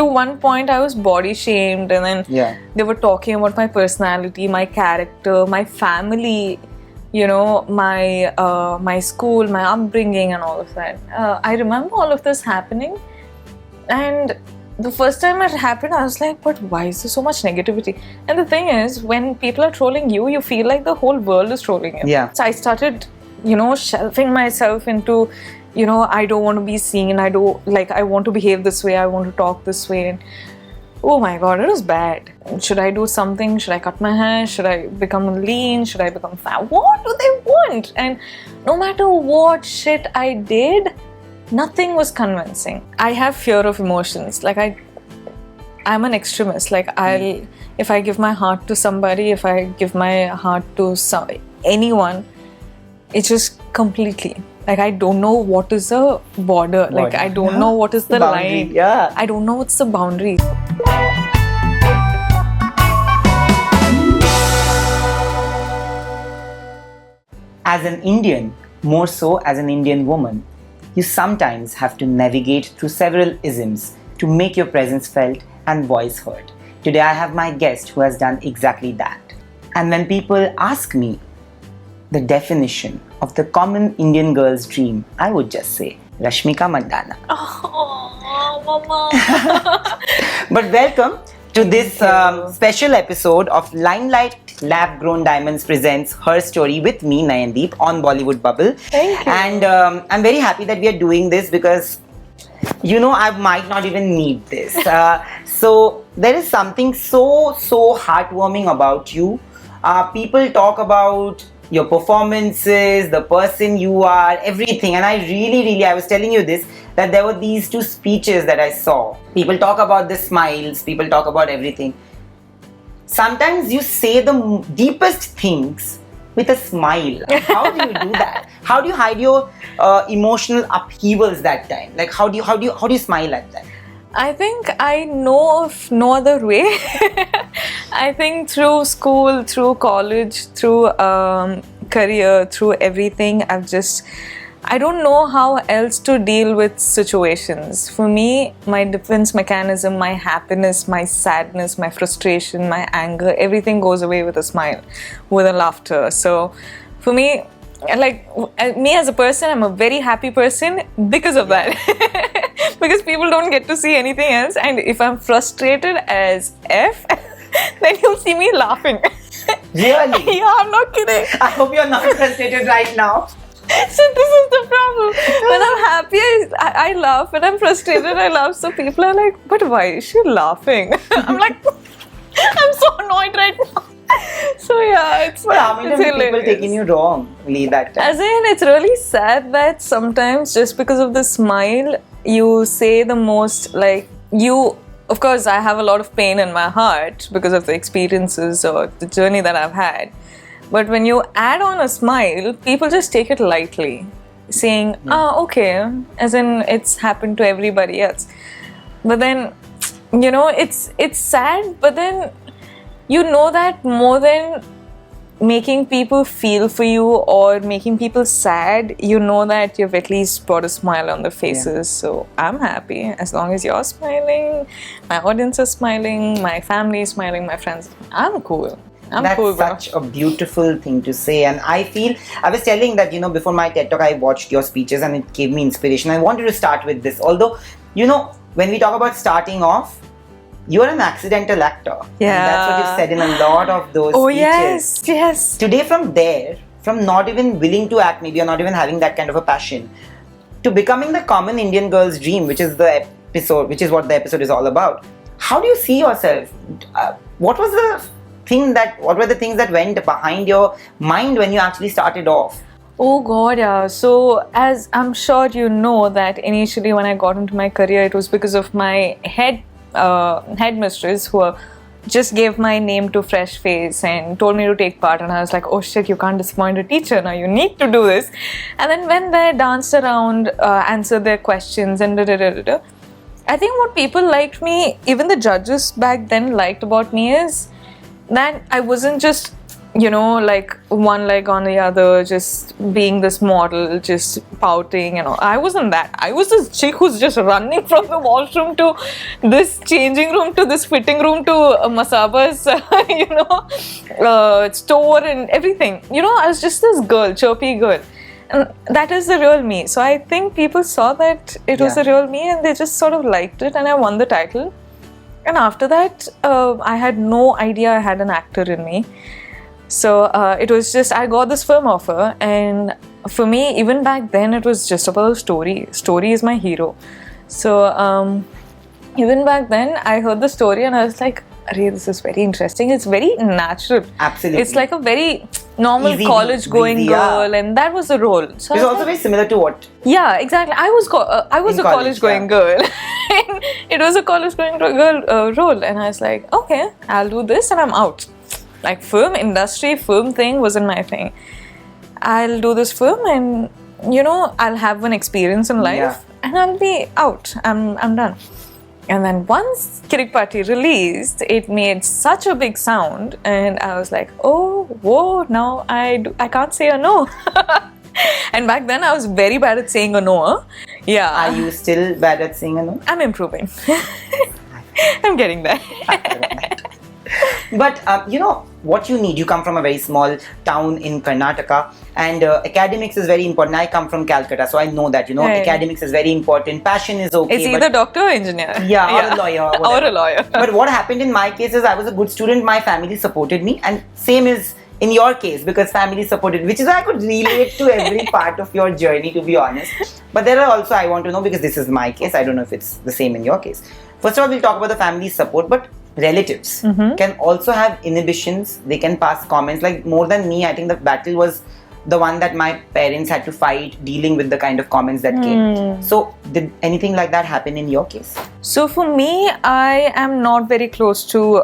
to one point I was body shamed, and then they were talking about my personality, my character, my family, you know, my school, my upbringing and all of that. I remember all of this happening, and the first time it happened, I was like, but why is there so much negativity? And the thing is, when people are trolling you, you feel like the whole world is trolling you. Yeah. So I started, you know, shelving myself into, you know, I don't want to be seen, I want to behave this way, I want to talk this way. And oh my god, it was bad. Should I do something? Should I cut my hair? Should I become lean? Should I become fat? What do they want? And no matter what shit I did, nothing was convincing. I have fear of emotions. Like I'm an extremist. Like if I give my heart to somebody, if I give my heart to anyone, it's just completely. Like I don't know what is the border. Like I don't know what is the boundary, line. Yeah. I don't know what's the boundary. As an Indian, more so as an Indian woman, you sometimes have to navigate through several isms to make your presence felt and voice heard. Today I have my guest who has done exactly that. And when people ask me the definition of the common Indian girl's dream, I would just say Rashmika Mandanna. Oh, Mama. But welcome to this special episode of Limelight Lab-Grown Diamonds presents her story with me, Nayandeep, on Bollywood Bubble. Thank you. And I'm very happy that we are doing this because, you know, I might not even need this. So there is something so heartwarming about you. People talk about your performances, the person you are, everything. And I really, I was telling you this, that there were these two speeches that I saw. People talk about the smiles, people talk about everything. Sometimes you say the deepest things with a smile. How do you do that? How do you hide your emotional upheavals that time? Like how do you smile at that? I think I know of no other way. I think through school, through college, through career, through everything, I don't know how else to deal with situations. For me, my defense mechanism, my happiness, my sadness, my frustration, my anger, everything goes away with a smile, with a laughter. So for me, like me as a person, I'm a very happy person because of that. Because people don't get to see anything else, and if I'm frustrated as F, then you'll see me laughing. Really? Yeah, I'm not kidding. I hope you're not frustrated right now. So this is the problem. When I'm happy, I laugh. When I'm frustrated, I laugh. So people are like, but why is she laughing? I'm like, I'm so annoyed right now. So yeah, it's how many times hilarious. People taking you wrongly that time? As in, it's really sad that sometimes just because of the smile, you say the most, like, of course, I have a lot of pain in my heart because of the experiences or the journey that I've had. But when you add on a smile, people just take it lightly, saying, okay, as in it's happened to everybody else. But then, you know, it's sad, but then you know that more than making people feel for you or making people sad, you know that you've at least brought a smile on their faces. Yeah. So I'm happy as long as you're smiling, my audience is smiling, my family is smiling, my friends. I'm cool. That's cool, such a beautiful thing to say, and I was telling that, you know, before my TED Talk I watched your speeches and it gave me inspiration. I wanted to start with this, although, you know, when we talk about starting off, you're an accidental actor. Yeah. And that's what you've said in a lot of those speeches. Yes. Today from not even willing to act, maybe, or not even having that kind of a passion, to becoming the common Indian girl's dream, which is what the episode is all about. How do you see yourself? What were the things that went behind your mind when you actually started off? Oh God, yeah. So as I'm sure you know that initially when I got into my career, it was because of my headmistress who just gave my name to Fresh Face and told me to take part, and I was like, oh shit, you can't disappoint a teacher, now you need to do this. And then when they danced around, answered their questions and I think what people liked me, even the judges back then liked about me, is that I wasn't just like one leg on the other, just being this model, just pouting, I wasn't that. I was this chick who's just running from the washroom to this changing room to this fitting room to Masaba's, store and everything. I was just this girl, chirpy girl. And that is the real me. So I think people saw that it was the real me and they just sort of liked it, and I won the title. And after that, I had no idea I had an actor in me. So it was just, I got this film offer, and for me, even back then, it was just about the story. Story is my hero. So even back then, I heard the story and I was like, Arey, this is very interesting. It's very natural. Absolutely. It's like a very normal Easy, college-going breezy, girl, and that was the role. So it's also very similar to what? Yeah, exactly. I was a college-going girl. It was a college-going girl role, and I was like, okay, I'll do this, and I'm out. Like film industry, film thing wasn't my thing. I'll do this film, and I'll have an experience in life, and I'll be out. I'm done. And then once Kirik Party released, it made such a big sound, and I was like, oh, whoa, now I can't say a no. And back then I was very bad at saying a no. Yeah. Are you still bad at saying a no? I'm improving. I'm getting there. But what you need, you come from a very small town in Karnataka, and academics is very important. I come from Calcutta, so I know that Right. academics is very important. Passion is okay. It's either doctor or engineer. Or a lawyer. Or whatever. a lawyer. But what happened in my case is I was a good student. My family supported me, and same is in your case, because family supported, which is why I could relate to every part of your journey, to be honest. But there are also, I want to know, because this is my case, I don't know if it's the same in your case. First of all, we'll talk about the family support, but relatives can also have inhibitions. They can pass comments. Like, more than me, I think the battle was the one that my parents had to fight, dealing with the kind of comments that came. So did anything like that happen in your case? So for me, I am not very close to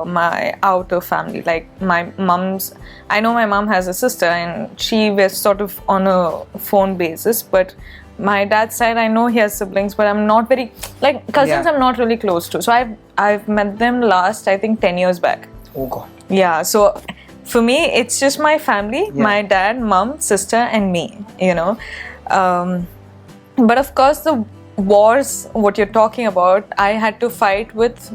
my outer family. Like my mom's, I know my mom has a sister, and she was sort of on a phone basis, but my dad's side, I know he has siblings, but I'm not very, like cousins, I'm not really close to. So I've met them last, I think, 10 years back. Oh God. Yeah, so for me, it's just my family, my dad, mom, sister, and me, But of course, the wars, what you're talking about, I had to fight with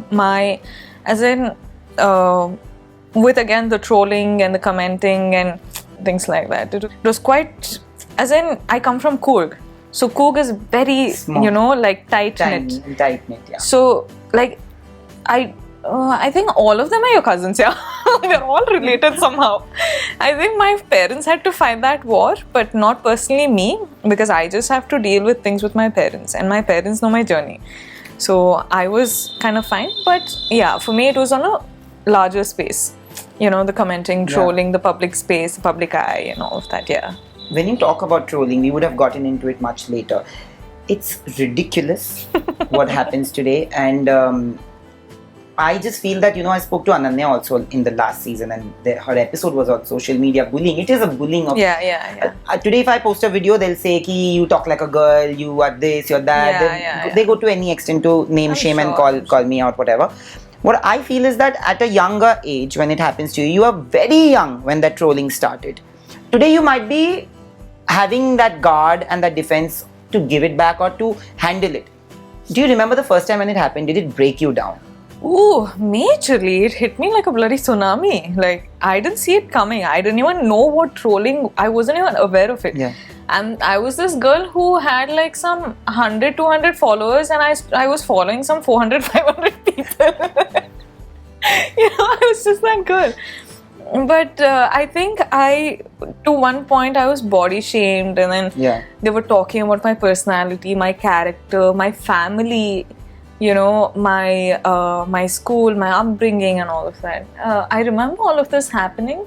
with again the trolling and the commenting and things like that. It was quite, I come from Coorg. So Coorg is very, small, like tight-knit. Tight-knit, yeah. So, like, I think all of them are your cousins, yeah. They're all related somehow. I think my parents had to fight that war, but not personally me, because I just have to deal with things with my parents, and my parents know my journey. So I was kind of fine, but yeah, for me it was on a larger space. The commenting, trolling, the public space, the public eye, and all of that, yeah. When you talk about trolling, we would have gotten into it much later. It's ridiculous what happens today, and I just feel that, I spoke to Ananya also in the last season, and her episode was on social media bullying. It is a bullying of... Yeah. Today, if I post a video, they'll say, ki, you talk like a girl, you are this, you're that. They go to any extent to name, shame, and call me out, whatever. What I feel is that at a younger age, when it happens to you, you are very young when that trolling started. Today, you might be having that guard and that defense to give it back or to handle it. Do you remember the first time when it happened? Did it break you down? Ooh, majorly. It hit me like a bloody tsunami. Like, I didn't see it coming. I didn't even know what trolling, I wasn't even aware of it. Yeah. And I was this girl who had like some 100, 200 followers, and I was following some 400, 500 people. I was just that girl. But I think to one point I was body shamed, and then they were talking about my personality, my character, my family, my school, my upbringing, and all of that. I remember all of this happening,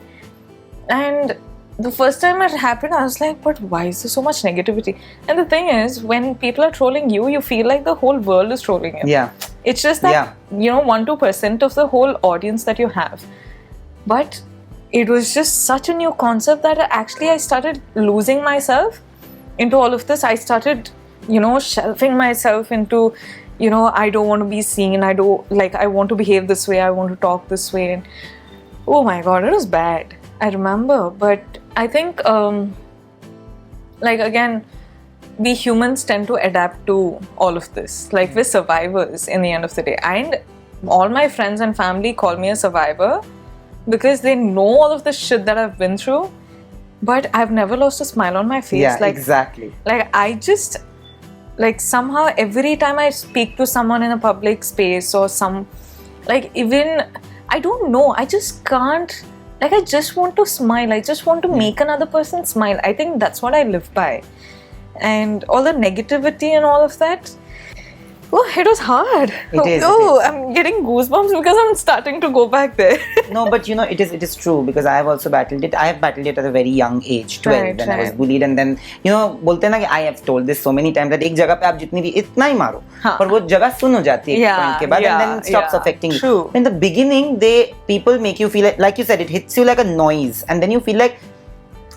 and the first time it happened, I was like, but why is there so much negativity? And the thing is, when people are trolling you, you feel like the whole world is trolling you. Yeah. It's just that, 1-2% of the whole audience that you have. But it was just such a new concept that I started losing myself into all of this. I started, shelving myself into, I don't want to be seen. I want to behave this way. I want to talk this way. And oh my God, it was bad. I remember, but I think, like again, we humans tend to adapt to all of this. Like we're survivors in the end of the day. And all my friends and family call me a survivor because they know all of the shit that I've been through. But I've never lost a smile on my face. Yeah, like, exactly. Like I just, like somehow every time I speak to someone in a public space or like even, I don't know, I just can't, like I just want to smile. I just want to make another person smile. I think that's what I live by. And all the negativity and all of that, oh, it was hard. It is. I'm getting goosebumps because I'm starting to go back there. No, but you know, it is true because I have also battled it. I have battled it at a very young age, 12, when I was bullied, and then you know, बोलते हैं ना कि I have told this so many times that एक जगह पे आप जितनी भी इतना ही मारो, पर वो जगह सुन हो जाती है एक point के बाद, and then it stops affecting you. True. In the beginning, people make you feel like you said, it hits you like a noise, and then you feel like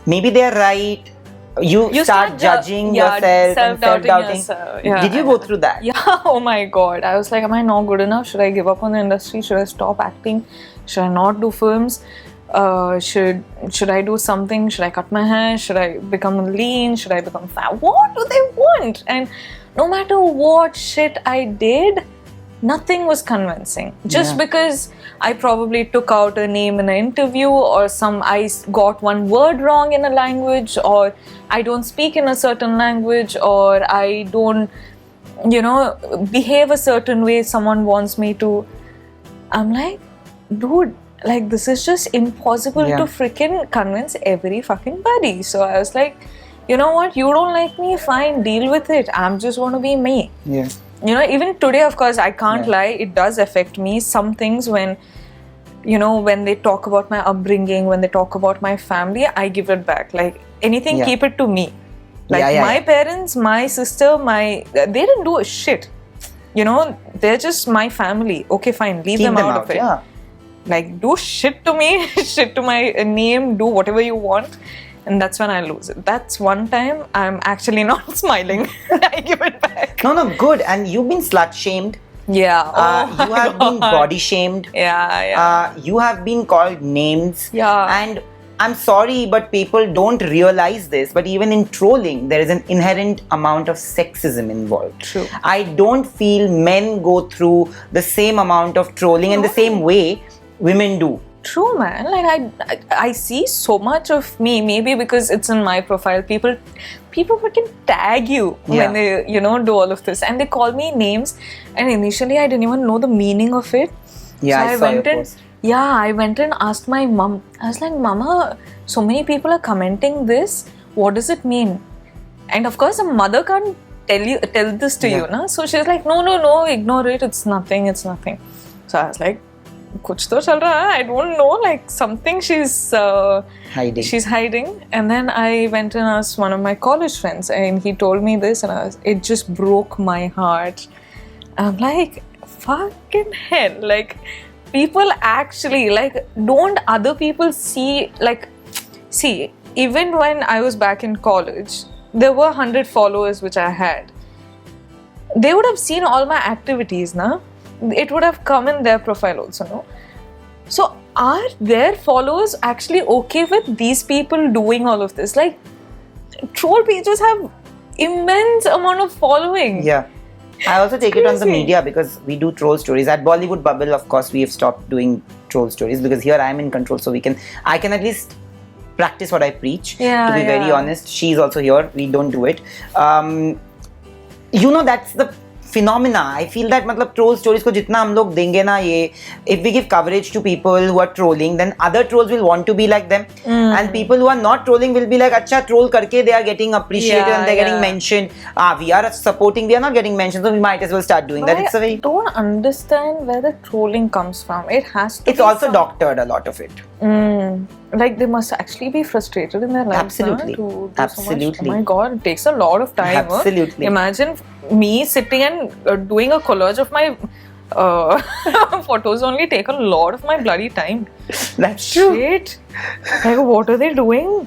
maybe they are right. You start judging yourself and self-doubting. Yeah. Did you go through that? Yeah, oh my god. I was like, am I not good enough? Should I give up on the industry? Should I stop acting? Should I not do films? Should I do something? Should I cut my hair? Should I become lean? Should I become fat? What do they want? And no matter what shit I did, nothing was convincing. Just because I probably took out a name in an interview, or I got one word wrong in a language, or I don't speak in a certain language, or I don't, you know, behave a certain way someone wants me to. I'm like, dude, like this is just impossible to freaking convince every fucking body. So I was like, you know what, you don't like me, fine, deal with it. I'm just want to be me. Yeah. You know, even today, of course, I can't lie, it does affect me. Some things when, you know, when they talk about my upbringing, when they talk about my family, I give it back. Like, anything, keep it to me. Like, my parents, my sister, they didn't do a shit. You know, they're just my family. Okay, fine, leave them out of it. Yeah. Like, do shit to me, shit to my name, do whatever you want. And that's when I lose it. That's one time I'm actually not smiling. I give it back. No, good. And you've been slut shamed. Yeah. You have been body shamed. Yeah. You have been called names. Yeah. And I'm sorry, but people don't realize this. But even in trolling, there is an inherent amount of sexism involved. True. I don't feel men go through the same amount of trolling in the same way women do. True, man. Like I see so much of me. Maybe because it's in my profile. People freaking tag you when they, you know, do all of this, and they call me names. And initially, I didn't even know the meaning of it. Yeah, so I saw your post. Yeah, I went and asked my mom. I was like, Mama, so many people are commenting this. What does it mean? And of course, a mother can't tell this to you, na? So she's like, no, ignore it. It's nothing. So I was like, kuch to chal raha hai. I don't know, like something she's hiding. And then I went and asked one of my college friends, and he told me this, and it just broke my heart. I'm like, fucking hell, like people actually, like, don't other people see, like, see, even when I was back in college, there were 100 followers which I had. They would have seen all my activities, na? It would have come in their profile also, no? So are their followers actually okay with these people doing all of this? Like, troll pages have immense amount of following. Yeah. I also take it on the media because we do troll stories. At Bollywood Bubble, of course, we have stopped doing troll stories because here I am in control, so I can at least practice what I preach. Yeah, to be very honest, she's also here. We don't do it. You know, that's the phenomena. I feel that मतलब troll stories को जितना हम लोग देंगे ना ये, if we give coverage to people who are trolling, then other trolls will want to be like them, and people who are not trolling will be like, अच्छा troll करके they are getting appreciated and they're getting mentioned. We are supporting, we are not getting mentioned, so we might as well start doing that. It's a very, I don't understand where the trolling comes from. It has to. It's also doctored, a lot of it. Like they must actually be frustrated in their lives. Absolutely. To do Absolutely. So much. Oh my god, it takes a lot of time. Absolutely. Imagine me sitting and doing a collage of my photos only take a lot of my bloody time. That's true. Shit. Like, what are they doing?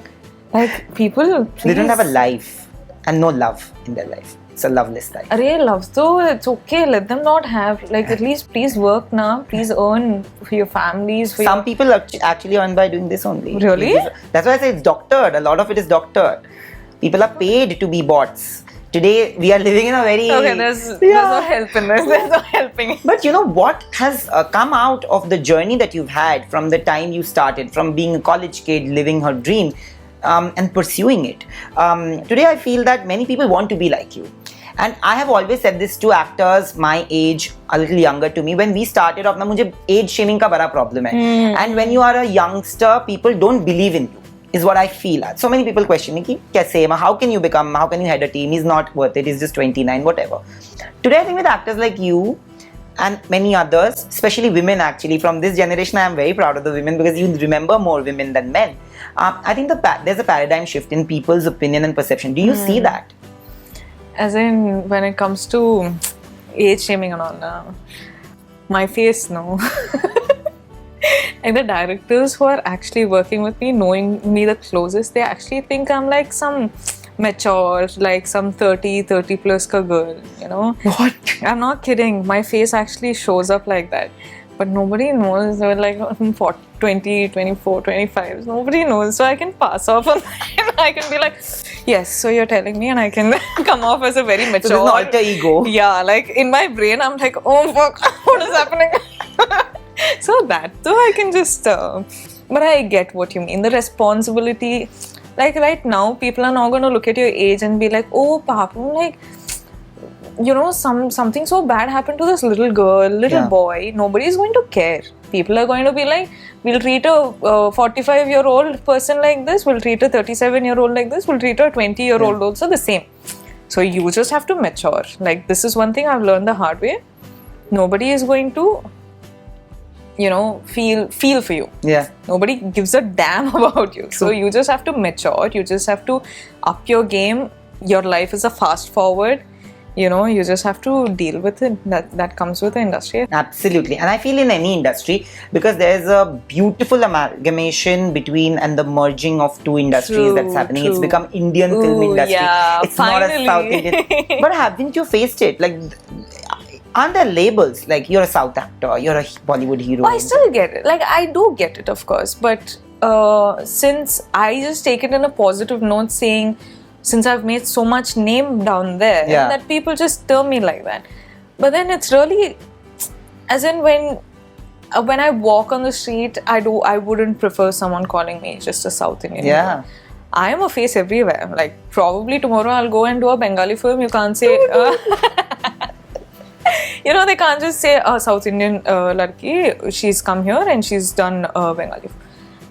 Like, people, please. They don't have a life and no love in their life. It's a loveless life. Arey, love though, it's okay. Let them not have. Like, at least please work now. Please earn for your families. For Some people actually earn by doing this only. Really? That's why I say it's doctored. A lot of it is doctored. People are paid to be bots. Today, we are living in a very... Okay, there's no help in this. There's no helping. But you know what has come out of the journey that you've had from the time you started, from being a college kid, living her dream, and pursuing it. Today, I feel that many people want to be like you. And I have always said this to actors my age, a little younger to me. When we started off, मुझे age shaming का बड़ा problem है. And when you are a youngster, people don't believe in you. Is what I feel. So many people question me, how can you head a team? He's not worth it. He's just 29, whatever. Today, I think with actors like you and many others, especially women actually, from this generation, I am very proud of the women because you remember more women than men. I think there's a paradigm shift in people's opinion and perception. Do you see that? As in, when it comes to age shaming and all, my face, no. And the directors who are actually working with me, knowing me the closest, they actually think I'm like some mature, like some 30 plus ka girl, you know? What? I'm not kidding. My face actually shows up like that. But nobody knows. They're like 20, 24, 25. Nobody knows. So I can pass off on that. I can be like, yes, so you're telling me, and I can come off as a very mature. So there's an alter ego. Yeah, like in my brain, I'm like, oh fuck, what is happening? So that though I can just, but I get what you mean. The responsibility, like right now, people are not going to look at your age and be like, oh, Papa, like, you know, something so bad happened to this little girl, little boy. Nobody is going to care. People are going to be like, we'll treat a 45-year-old person like this, we'll treat a 37-year-old like this, we'll treat a 20-year-old also the same. So you just have to mature. Like, this is one thing I've learned the hard way. Nobody is going to, you know, feel for you. Yeah. Nobody gives a damn about you. So you just have to mature. You just have to up your game. Your life is a fast forward. You know, you just have to deal with it. That comes with the industry. Absolutely. And I feel in any industry, because there's a beautiful amalgamation between and the merging of two industries that's happening. It's become Indian film industry. Yeah, it's finally. not a South Indian. But haven't you faced it? Like, aren't there labels? Like, you're a South actor, you're a Bollywood hero. I still get it. Like, I do get it, of course. But since I just take it in a positive note, saying, since I've made so much name down there, that people just term me like that. But then it's really, as in when I walk on the street, I wouldn't prefer someone calling me just a South Indian. Yeah. I am a face everywhere. Like, probably tomorrow I'll go and do a Bengali film. You can't say... you know, they can't just say a South Indian ladki, she's come here and she's done Bengali film.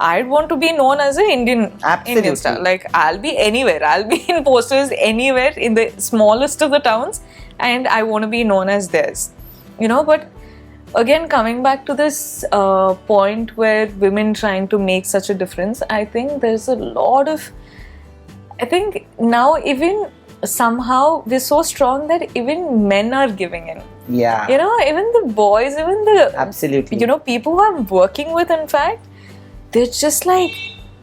I'd want to be known as an Indian star. Like, I'll be anywhere. I'll be in posters anywhere in the smallest of the towns, and I want to be known as theirs. You know, but again, coming back to this point where women trying to make such a difference, I think there's a lot of... I think now even somehow we're so strong that even men are giving in. Yeah. You know, even the boys, even the... Absolutely. You know, people who I'm working with, in fact, they're just like,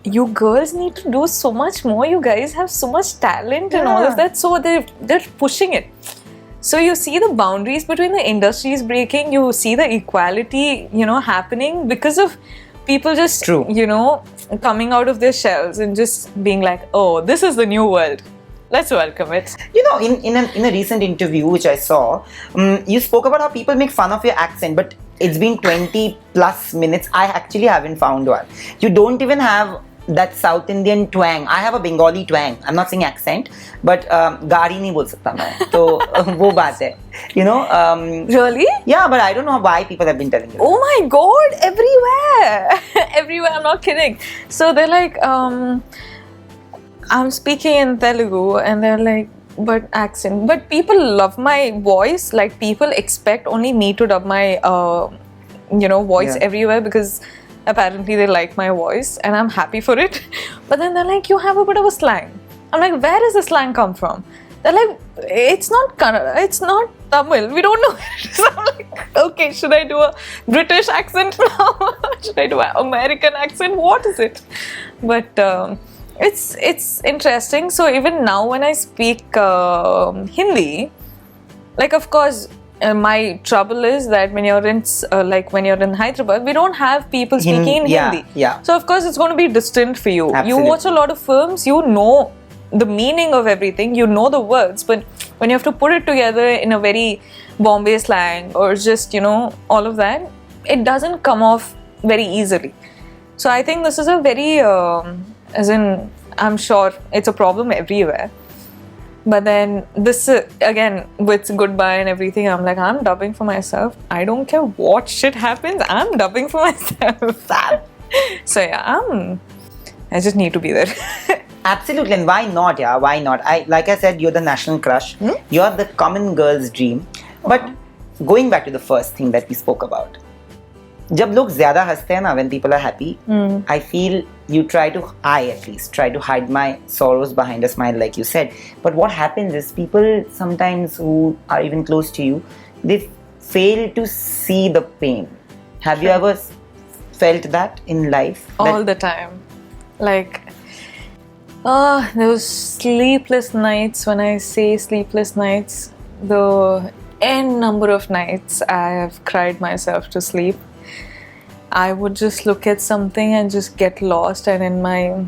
you girls need to do so much more. You guys have so much talent and all of that. So they're pushing it. So you see the boundaries between the industries breaking. You see the equality, you know, happening because of people just, you know, coming out of their shells and just being like, oh, this is the new world. Let's welcome it. You know, in a recent interview which I saw, you spoke about how people make fun of your accent, but it's been 20 plus minutes. I actually haven't found one. You don't even have that South Indian twang. I have a Bengali twang. I'm not saying accent, but gaari nahi bol sakta main. So wo baat hai. You know. Really? Yeah, but I don't know why people have been telling you. Oh my God! Everywhere, everywhere. I'm not kidding. So they're like, I'm speaking in Telugu, and they're like, but accent. But people love my voice. Like, people expect only me to dub my, you know, voice everywhere because apparently they like my voice, and I'm happy for it. But then they're like, you have a bit of a slang. I'm like, where does the slang come from? They're like, it's not Kannada, it's not Tamil. We don't know where it is. I'm like, okay, should I do a British accent now? Should I do an American accent? What is it? But It's interesting. So even now when I speak Hindi, like of course my trouble is that when you're in when you're in Hyderabad, we don't have people speaking in Hindi. Yeah. So of course it's going to be distant for you. Absolutely. You watch a lot of films, you know the meaning of everything, you know the words, but when you have to put it together in a very Bombay slang or just, you know, all of that, it doesn't come off very easily. So I think this is a very, as in, I'm sure it's a problem everywhere. But then this, again, with Goodbye and everything, I'm like, I'm dubbing for myself. I don't care what shit happens, I'm dubbing for myself. So yeah, I just need to be there. Absolutely, and why not? Yeah, why not? Like I said, you're the national crush. You're the common girl's dream. But going back to the first thing that we spoke about, जब लोग ज़्यादा हंसते हैं ना, when people are happy, I feel I at least try to hide my sorrows behind a smile, like you said. But what happens is people sometimes who are even close to you, they fail to see the pain. Have you ever felt that in life? All the time. Like, those sleepless nights. When I say sleepless nights, the n number of nights I have cried myself to sleep. I would just look at something and just get lost, and in my,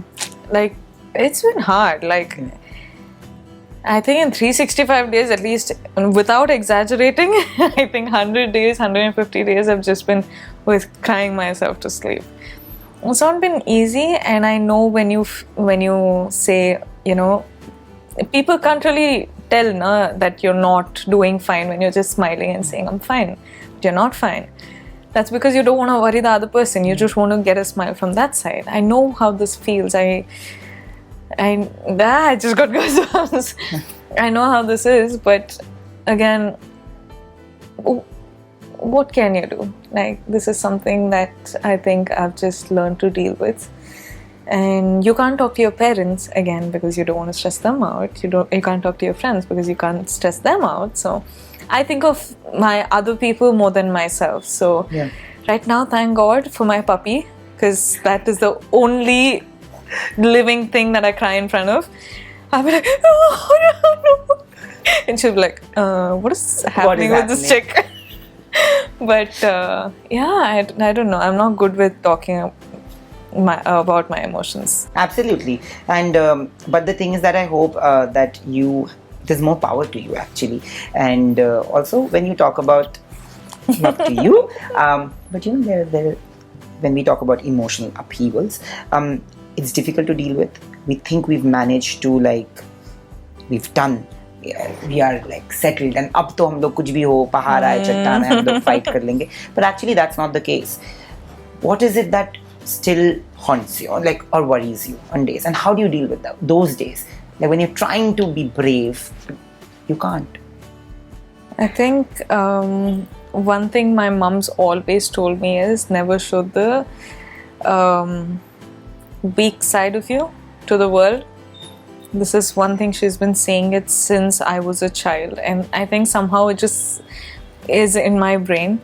like, it's been hard. Like, I think in 365 days at least, without exaggerating, I think 100 days, 150 days I've just been with crying myself to sleep. It's not been easy, and I know when you say, you know, people can't really tell that you're not doing fine when you're just smiling and saying I'm fine, but you're not fine. That's because you don't want to worry the other person. You just want to get a smile from that side. I know how this feels. I just got goosebumps. I know how this is, but again, what can you do? Like, this is something that I think I've just learned to deal with. And you can't talk to your parents again because you don't want to stress them out. You can't talk to your friends because you can't stress them out. So I think of my other people more than myself. So right now, thank God for my puppy, because that is the only living thing that I cry in front of. I'll be like, oh, no. And she'll be like, what is happening with this chick? But I don't know. I'm not good with talking about my emotions. Absolutely. And but the thing is that I hope that there's more power to you actually. And also when you talk about, not to you, but you know, there when we talk about emotional upheavals, it's difficult to deal with. We think we've managed to, like, we've done, we are like settled, and अब तो हम लोग कुछ भी हो, पहाड़ आए, चट्टान है, हम लोग fight कर लेंगे. But actually that's not the case. What is it that still haunts you, or worries you on days, and how do you deal with those days? Like when you're trying to be brave, you can't. I think one thing my mom's always told me is never show the weak side of you to the world. This is one thing she's been saying it since I was a child, and I think somehow it just is in my brain.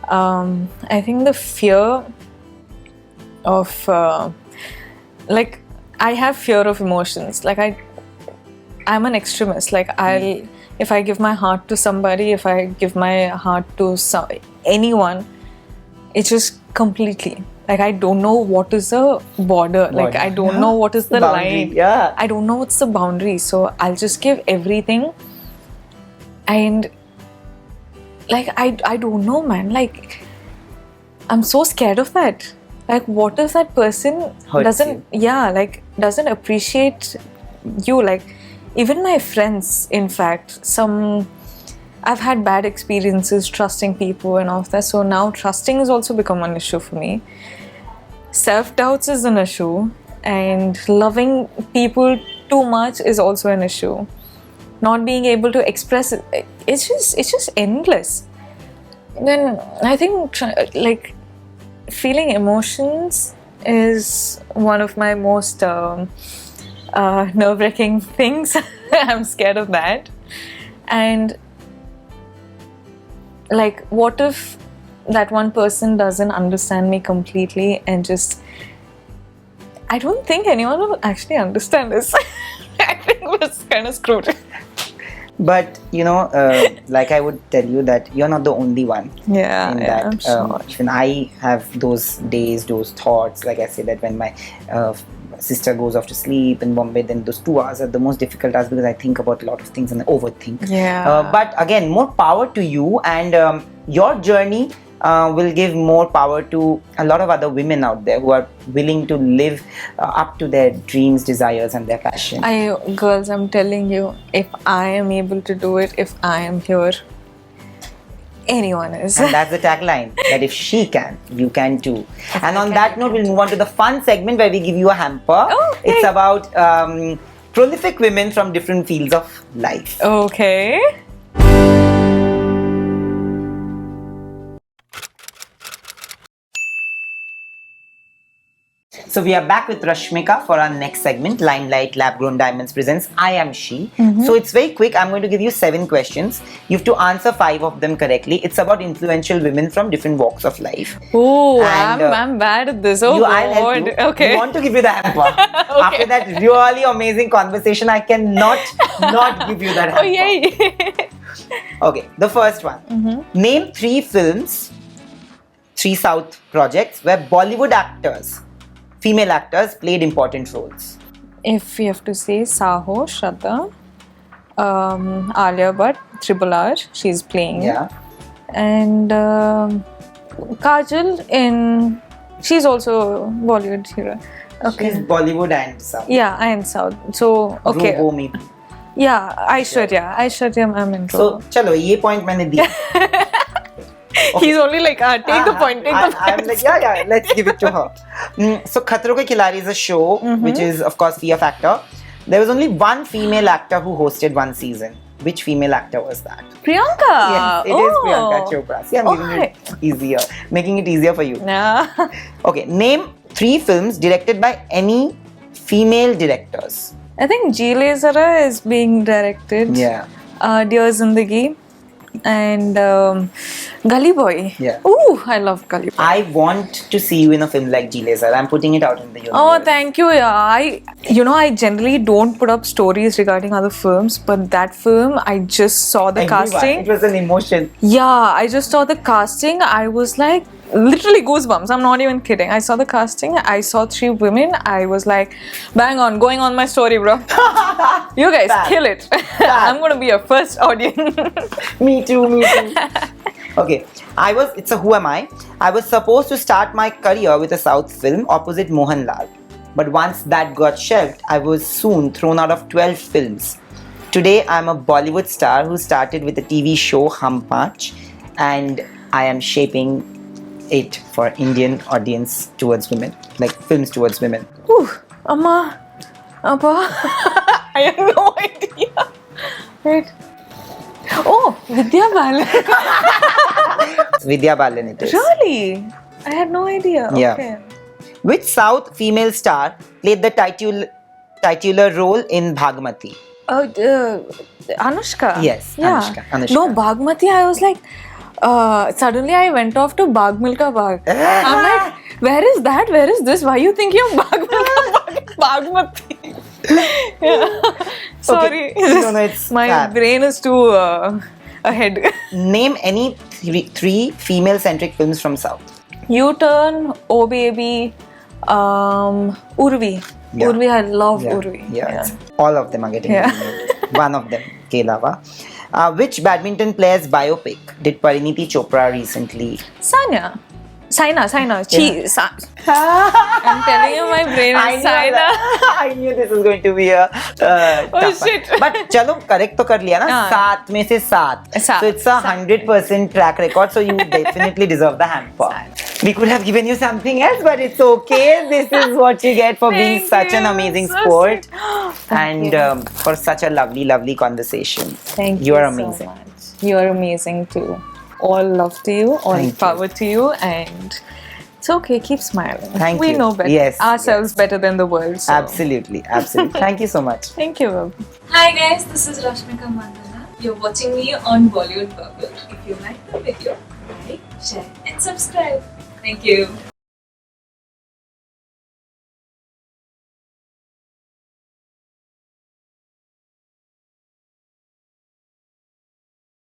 I think the fear of I have fear of emotions. Like I'm an extremist. Like if I give my heart to somebody, if I give my heart to anyone, it's just completely. Like I don't know what is the border. Like I don't know what is the boundary, line. Yeah. I don't know what's the boundary. So I'll just give everything. And like I don't know, man. Like I'm so scared of that. Like what if that person doesn't appreciate you? Like even my friends, in fact, I've had bad experiences trusting people and all of that. So now trusting has also become an issue for me. Self-doubts is an issue, and loving people too much is also an issue. Not being able to express it, it's just endless. Then I think feeling emotions is one of my most nerve-wracking things. I'm scared of that. And like, what if that one person doesn't understand me completely and just I don't think anyone will actually understand this. I think we're kind of screwed. But like I would tell you that you're not the only one. Yeah, in yeah, that, I'm sure. Even I have those days, those thoughts. Like I say that when my sister goes off to sleep in Bombay, then those 2 hours are the most difficult hours because I think about a lot of things and I overthink. Yeah. But again, more power to you, and your journey will give more power to a lot of other women out there who are willing to live up to their dreams, desires, and their passion. Girls, I'm telling you, if I am able to do it, if I am here, anyone is. And that's the tagline, that if she can, you can too. And on that note, we'll move on to the fun segment where we give you a hamper. Okay. It's about prolific women from different fields of life. Okay. So we are back with Rashmika for our next segment. Limelight Lab Grown Diamonds presents I Am She. So it's very quick. I'm going to give you 7 questions. You have to answer 5 of them correctly. It's about influential women from different walks of life. Oh, And, I'm bad at this. Oh, I'll help you. Okay. I want to give you the hamper. After that really amazing conversation, I cannot not give you that hamper. Oh, yay. Okay, the first one. Name 3 films, 3 South projects where Bollywood actors, female actors, played important roles. If we have to say Saho, Shraddha, Alia Bhatt, Triple R, she's playing it. Yeah. And Kajal she's also Bollywood hero. Okay. She's Bollywood and South. Yeah, and South. So, okay. Robo maybe. Yeah, Aishwarya ma'am in So, Robo. chalo, ye point maine diya. He's only like, take the point, take the point. I'm like, yeah, let's give it to her. So, Khatron Ke Khiladi is a show, which is, of course, Fear Factor. There was only one female actor who hosted one season. Which female actor was that? Priyanka. Yes, it is Priyanka Chopra. See, I'm giving it easier, making it easier for you. Yeah. Okay, name 3 films directed by any female directors. I think Jile Zara is being directed. Yeah. Dear Zindagi. And Gully Boy. Yeah. Ooh, I love Gully Boy. I want to see you in a film like G-Laser. I'm putting it out in the universe. Oh, thank you. Yeah, I generally don't put up stories regarding other films, but that film, I just saw the casting. It was an emotion. Yeah, I just saw the casting. I was like, literally goosebumps. I'm not even kidding. I saw the casting. I saw 3 women. I was like, bang on, going on my story, bro. You guys kill it. I'm going to be your first audience. Me too. Okay, it's a Who Am I? I was supposed to start my career with a South film opposite Mohanlal. But once that got shelved, I was soon thrown out of 12 films. Today, I'm a Bollywood star who started with a TV show, Hum Paanch, and I am shaping it for Indian audience towards women, like films towards women. Ooh, Amma, Abba, I have no idea. Wait. Oh, Vidya Balan. Vidya Balan it is. Really? I had no idea. Yeah. Okay. Which South female star played the titular role in Bhagmati? Anushka. Yes, Yeah. Anushka. No, Bhagmati, I was like, suddenly I went off to Bagh Milka Bagh. I'm like, where is that? Where is this? Why are you thinking of Bagh Milka Bagh? Bagmati. Yeah. Sorry. Okay. No, it's my fab. brain is too ahead. Name any 3 female-centric films from South. U-Turn, Oh Baby, Urvi. Yeah. Urvi, I love Urvi. Yeah. All of them are getting Yeah. nominated. One of them, Ke Alawa. Which badminton player's biopic did Pariniti Chopra recently? Saina. I'm telling you, my brain I is knew Saina. that. I knew this was going to be a tough one. shit. But chalo, correct to kar liya na. हाँ. 7 में से 7. सात. So it's a 100% track record. So you definitely deserve the hamper. We could have given you something else, but it's okay. This is what you get for being Thank such an you. amazing So sport sweet. and for such a lovely conversation. Thank you. You are so amazing. much. You are amazing too. All love to you. All Thank you. power to you. And it's okay. Keep smiling. Thank we you. know better. Yes, Ourselves better than the world. So. Absolutely. Thank you so much. Thank you. Hi guys, this is Rashmika Mandanna. You're watching me on Bollywood Bubble. If you like the video, like, share and subscribe. Thank you.